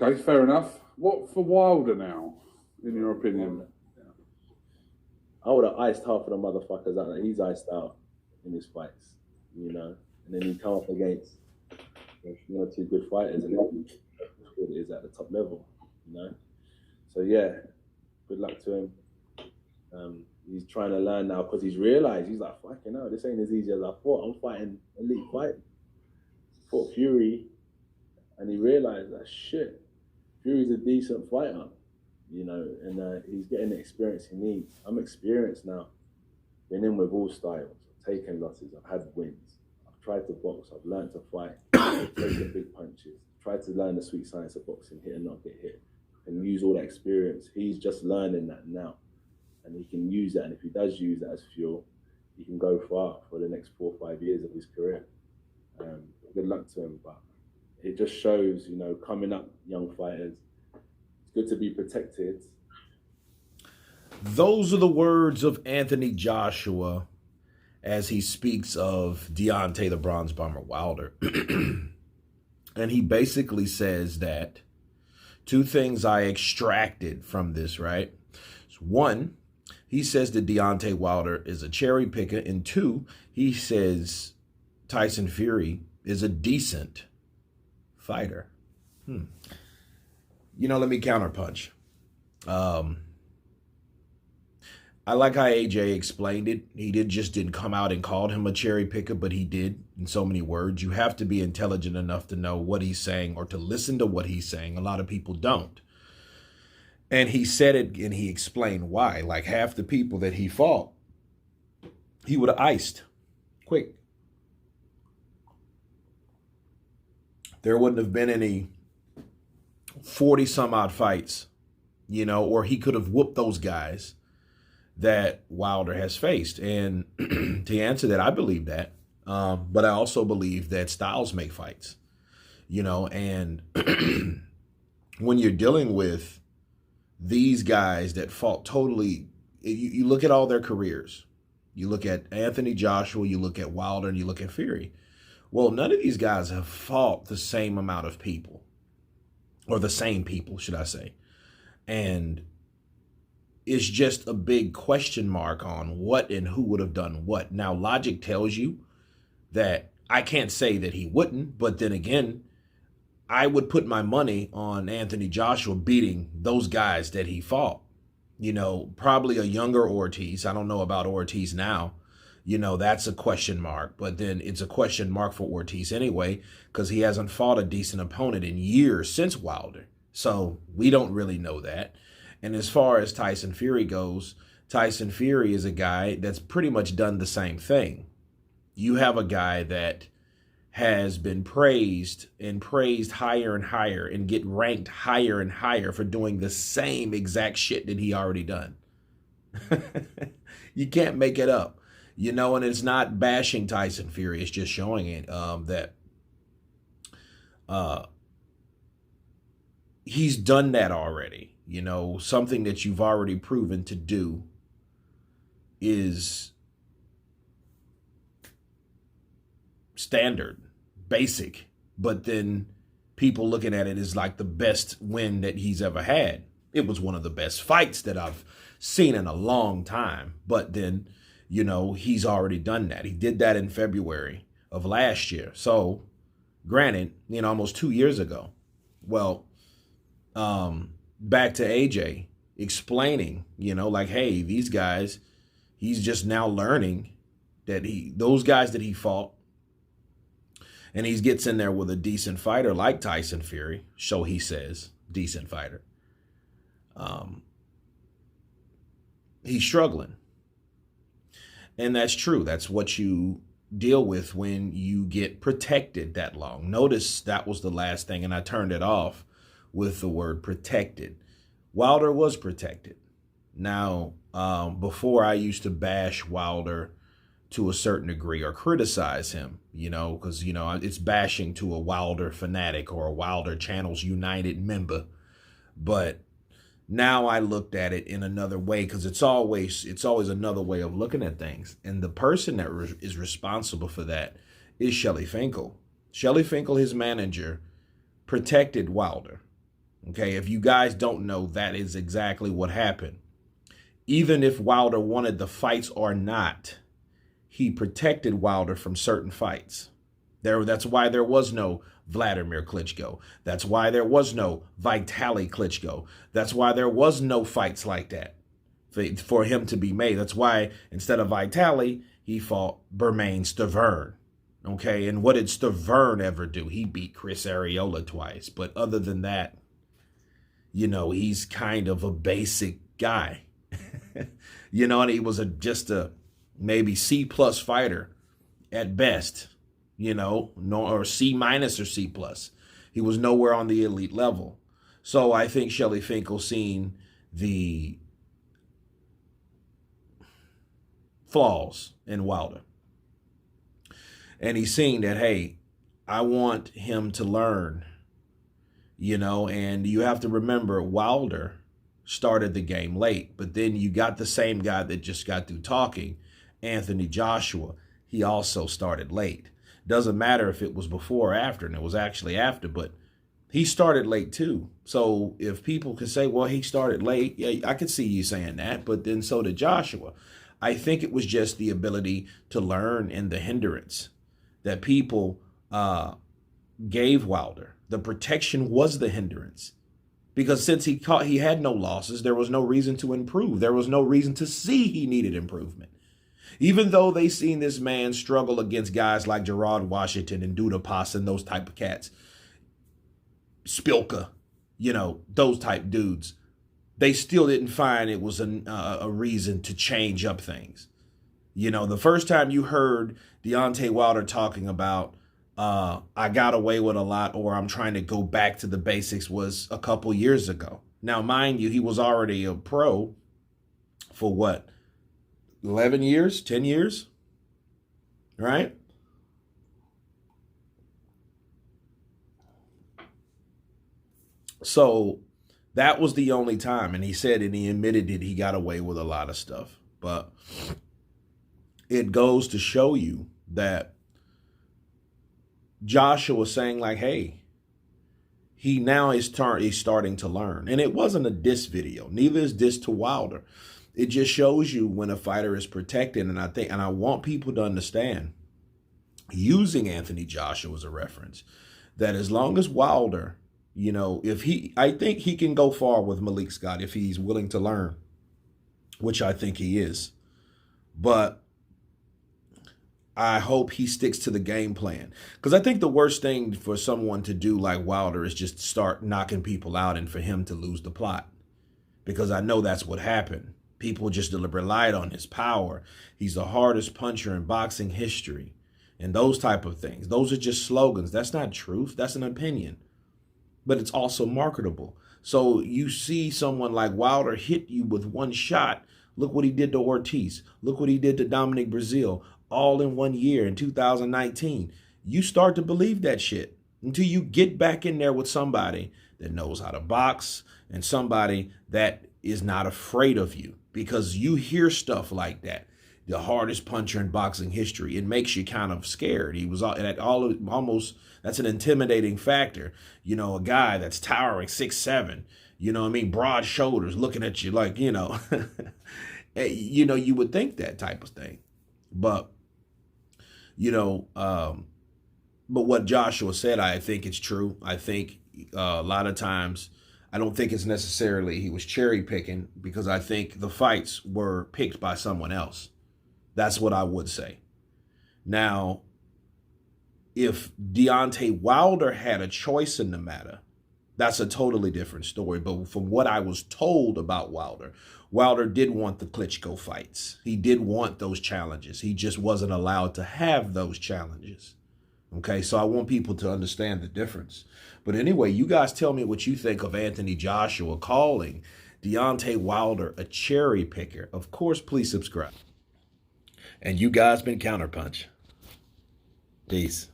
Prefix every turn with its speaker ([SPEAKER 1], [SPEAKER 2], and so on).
[SPEAKER 1] Okay, fair enough. What for Wilder now, in your opinion?
[SPEAKER 2] I would have iced half of the motherfuckers out that he's iced out in his fights, you know. And then he come up against one or two good fighters, and that's what it is at the top level, you know. So yeah, good luck to him. He's trying to learn now because he's realized he's like, fucking hell, this ain't as easy as I thought. I'm fighting elite fight. Fought Fury, and he realized that shit, Fury's a decent fighter, you know, and he's getting the experience he needs. I'm experienced now, been in with all styles, I've taken losses, I've had wins, I've tried to box, I've learned to fight, I've taken big punches, tried to learn the sweet science of boxing, hit and not get hit, and use all that experience. He's just learning that now, and he can use that. And if he does use that as fuel, he can go far for the next 4 or 5 years of his career. Good luck to him, but it just shows, you know, coming up young fighters, it's good to be protected.
[SPEAKER 3] Those are the words of Anthony Joshua as he speaks of Deontay the Bronze Bomber Wilder. And he basically says that two things I extracted from this, right? One, he says that Deontay Wilder is a cherry picker. And two, he says Tyson Fury is a decent fighter. You know, let me counterpunch. I like how AJ explained it. He didn't come out and called him a cherry picker, but he did in so many words. You have to be intelligent enough to know what he's saying or to listen to what he's saying. A lot of people don't. And he said it and he explained why. Like half the people that he fought, he would have iced quick. There wouldn't have been any 40 some odd fights, you know, or he could have whooped those guys that Wilder has faced. And to answer that, I believe that. But I also believe that styles make fights, you know, and when you're dealing with these guys that fought totally, you look at all their careers. You look at Anthony Joshua, you look at Wilder, and you look at Fury. Well, none of these guys have fought the same amount of people, or the same people, should I say. And it's just a big question mark on what and who would have done what. Now, logic tells you that I can't say that he wouldn't, but then again, I would put my money on Anthony Joshua beating those guys that he fought. You know, probably a younger Ortiz. I don't know about Ortiz now. You know, that's a question mark. But then it's a question mark for Ortiz anyway, because he hasn't fought a decent opponent in years since Wilder. So we don't really know that. And as far as Tyson Fury goes, Tyson Fury is a guy that's pretty much done the same thing. You have a guy that has been praised and praised higher and higher and get ranked higher and higher for doing the same exact shit that he already done. You can't make it up, you know, and it's not bashing Tyson Fury. It's just showing it that he's done that already. You know, something that you've already proven to do is standard, basic, but then people looking at it as like the best win that he's ever had. It was one of the best fights that I've seen in a long time, but then, you know, he's already done that. He did that in February of last year. So granted, you know, almost 2 years ago. Well, back to AJ explaining, you know, like, hey, these guys, he's just now learning that those guys that he fought, and he gets in there with a decent fighter like Tyson Fury, so he says, decent fighter. He's struggling. And that's true. That's what you deal with when you get protected that long. Notice that was the last thing, and I turned it off with the word protected. Wilder was protected. Now, before I used to bash Wilder to a certain degree or criticize him, you know, because, you know, it's bashing to a Wilder fanatic or a Wilder Channels United member. But now I looked at it in another way, because it's always another way of looking at things. And the person that is responsible for that is Shelly Finkel. Shelly Finkel, his manager, protected Wilder. Okay, if you guys don't know, that is exactly what happened. Even if Wilder wanted the fights or not, he protected Wilder from certain fights. That's why there was no Vladimir Klitschko. That's why there was no Vitaly Klitschko. That's why there was no fights like that for him to be made. That's why instead of Vitaly, he fought Bermane Stiverne. Okay, and what did Stiverne ever do? He beat Chris Arreola twice. But other than that, you know, he's kind of a basic guy. You know, and he was just a maybe C+ fighter at best, you know, or C- or C+. He was nowhere on the elite level. So I think Shelly Finkel seen the flaws in Wilder. And he's seen that, hey, I want him to learn, you know, and you have to remember Wilder started the game late, but then you got the same guy that just got through talking, Anthony Joshua. He also started late. Doesn't matter if it was before or after, and it was actually after, but he started late too. So if people could say, well, he started late, yeah, I could see you saying that, but then so did Joshua. I think it was just the ability to learn and the hindrance that people gave Wilder. The protection was the hindrance. Because since he had no losses, there was no reason to improve. There was no reason to see he needed improvement. Even though they seen this man struggle against guys like Gerard Washington and Dudapas and those type of cats, Spilka, you know, those type dudes, they still didn't find it was a reason to change up things. You know, the first time you heard Deontay Wilder talking about I got away with a lot, or I'm trying to go back to the basics, was a couple years ago. Now, mind you, he was already a pro for what, 11 years, 10 years, right? So that was the only time. And he said, and he admitted that he got away with a lot of stuff. But it goes to show you that Joshua was saying like, hey, he now is starting to learn. And it wasn't a diss video. Neither is diss to Wilder. It just shows you when a fighter is protected. And I want people to understand, using Anthony Joshua as a reference, that as long as Wilder, you know, I think he can go far with Malik Scott if he's willing to learn, which I think he is. But I hope he sticks to the game plan. Because I think the worst thing for someone to do like Wilder is just start knocking people out and for him to lose the plot. Because I know that's what happened. People just relied on his power. He's the hardest puncher in boxing history. And those type of things. Those are just slogans. That's not truth. That's an opinion. But it's also marketable. So you see someone like Wilder hit you with one shot. Look what he did to Ortiz. Look what he did to Dominic Breazeale. All in 1 year in 2019. You start to believe that shit until you get back in there with somebody that knows how to box and somebody that is not afraid of you, because you hear stuff like that. The hardest puncher in boxing history. It makes you kind of scared. He was almost, that's an intimidating factor. You know, a guy that's towering 6'7", you know what I mean? Broad shoulders looking at you like, you know, you know, you would think that type of thing. But, you know, but what Joshua said, I think it's true. I think a lot of times, I don't think it's necessarily he was cherry picking, because I think the fights were picked by someone else. That's what I would say. Now, if Deontay Wilder had a choice in the matter, that's a totally different story. But from what I was told about Wilder, Wilder did want the Klitschko fights. He did want those challenges. He just wasn't allowed to have those challenges. Okay, so I want people to understand the difference. But anyway, you guys tell me what you think of Anthony Joshua calling Deontay Wilder a cherry picker. Of course, please subscribe. And you guys been Counterpunch. Peace.